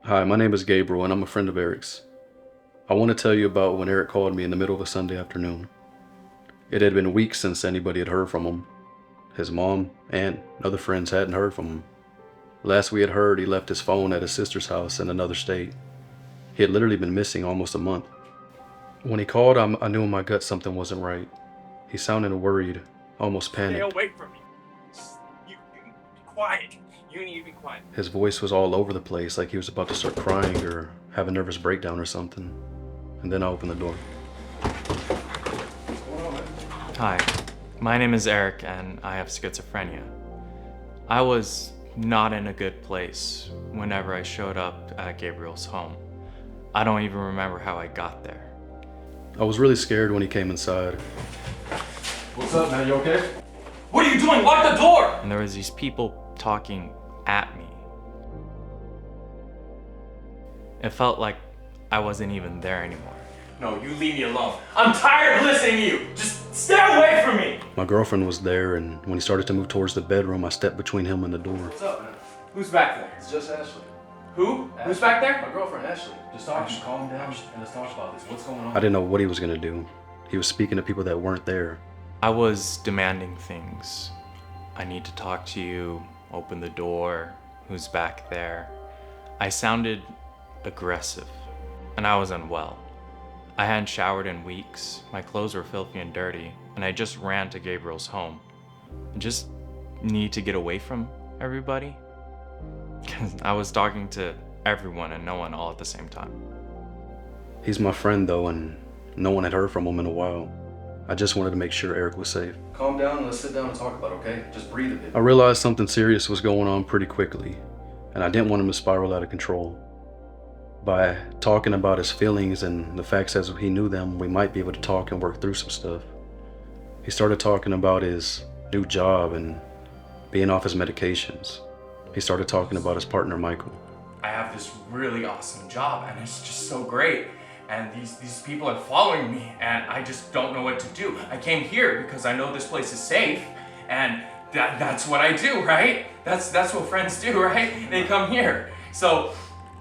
Hi, my name is Gabriel and I'm a friend of Eric's. I want to tell you about when Eric called me in the middle of a Sunday afternoon. It had been weeks since anybody had heard from him. His mom and other friends hadn't heard from him. Last we had heard, he left his phone at his sister's house in another state. He had literally been missing almost a month. When he called, I knew in my gut something wasn't right. He sounded worried, almost Stay panicked. away from me. You be quiet. You need to be quiet. His voice was all over the place, like he was about to start crying or have a nervous breakdown or something. And then I opened the door. Hi, my name is Eric and I have schizophrenia. I was not in a good place whenever I showed up at Gabriel's home. I don't even remember how I got there. I was really scared when he came inside. What's up, man? You okay? What are you doing? Lock the door! And there was these people talking at me. It felt like I wasn't even there anymore. No, you leave me alone. I'm tired of listening to you. Just stay away from me. My girlfriend was there, and when he started to move towards the bedroom, I stepped between him and the door. What's up, man? Who's back there? It's just Ashley. Who? Who's back there? My girlfriend, Ashley. Just calm down, and let's talk about this. What's going on? I didn't know what he was gonna do. He was speaking to people that weren't there. I was demanding things. I need to talk to you, open the door, who's back there. I sounded aggressive, and I was unwell. I hadn't showered in weeks, my clothes were filthy and dirty, and I just ran to Gabriel's home. I just need to get away from everybody. Because I was talking to everyone and no one all at the same time. He's my friend, though, and no one had heard from him in a while. I just wanted to make sure Eric was safe. Calm down and let's sit down and talk about it, okay? Just breathe a bit. I realized something serious was going on pretty quickly, and I didn't want him to spiral out of control. By talking about his feelings and the facts as he knew them, we might be able to talk and work through some stuff. He started talking about his new job and being off his medications. He started talking about his partner, Michael. I have this really awesome job and it's just so great. And these people are following me and I just don't know what to do. I came here because I know this place is safe and that's what I do, right? That's what friends do, right? They come here. So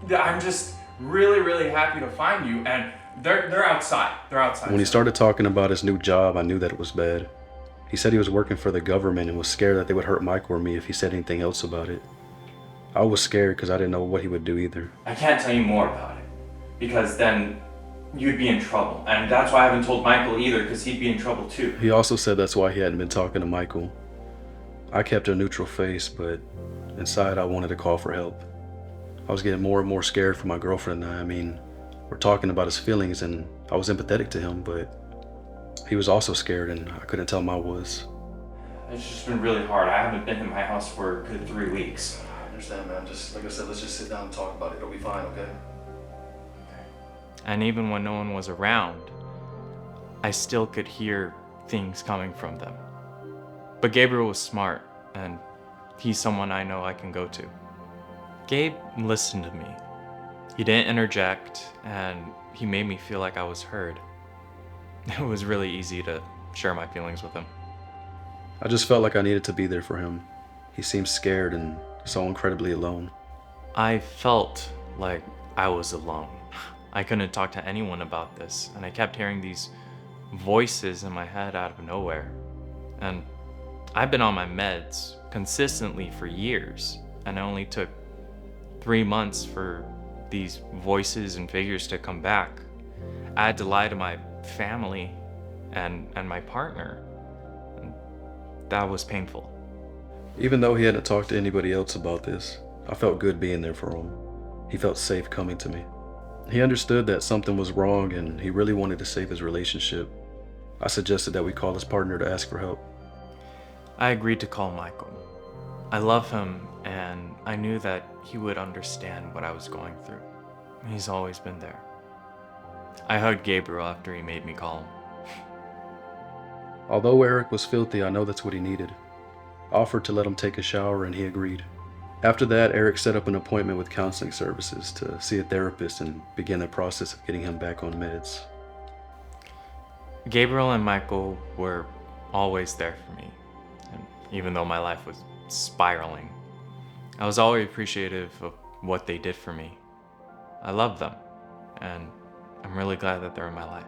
I'm just really happy to find you and they're outside. They're outside. When he started talking about his new job, I knew that it was bad. He said he was working for the government and was scared that they would hurt Michael or me if he said anything else about it. I was scared because I didn't know what he would do either. I can't tell you more about it because then you'd be in trouble. And that's why I haven't told Michael either because he'd be in trouble too. He also said that's why he hadn't been talking to Michael. I kept a neutral face, but inside I wanted to call for help. I was getting more and more scared for my girlfriend and I. I mean, we're talking about his feelings and I was empathetic to him, but he was also scared and I couldn't tell him I was. It's just been really hard. I haven't been in my house for a good 3 weeks. I understand, man. Just like I said, let's just sit down and talk about it. It'll be fine, okay? And even when no one was around, I still could hear things coming from them. But Gabriel was smart, and he's someone I know I can go to. Gabe listened to me. He didn't interject, and he made me feel like I was heard. It was really easy to share my feelings with him. I just felt like I needed to be there for him. He seemed scared and so incredibly alone. I felt like I was alone. I couldn't talk to anyone about this, and I kept hearing these voices in my head out of nowhere. And I've been on my meds consistently for years, and it only took 3 months for these voices and figures to come back. I had to lie to my family and my partner. And that was painful. Even though he hadn't talked to anybody else about this, I felt good being there for him. He felt safe coming to me. He understood that something was wrong and he really wanted to save his relationship. I suggested that we call his partner to ask for help. I agreed to call Michael. I love him, and I knew that he would understand what I was going through. He's always been there. I hugged Gabriel after he made me call him. Although Eric was filthy, I know that's what he needed. I offered to let him take a shower and he agreed. After that, Eric set up an appointment with counseling services to see a therapist and begin the process of getting him back on meds. Gabriel and Michael were always there for me, and even though my life was spiraling, I was always appreciative of what they did for me. I love them, and I'm really glad that they're in my life.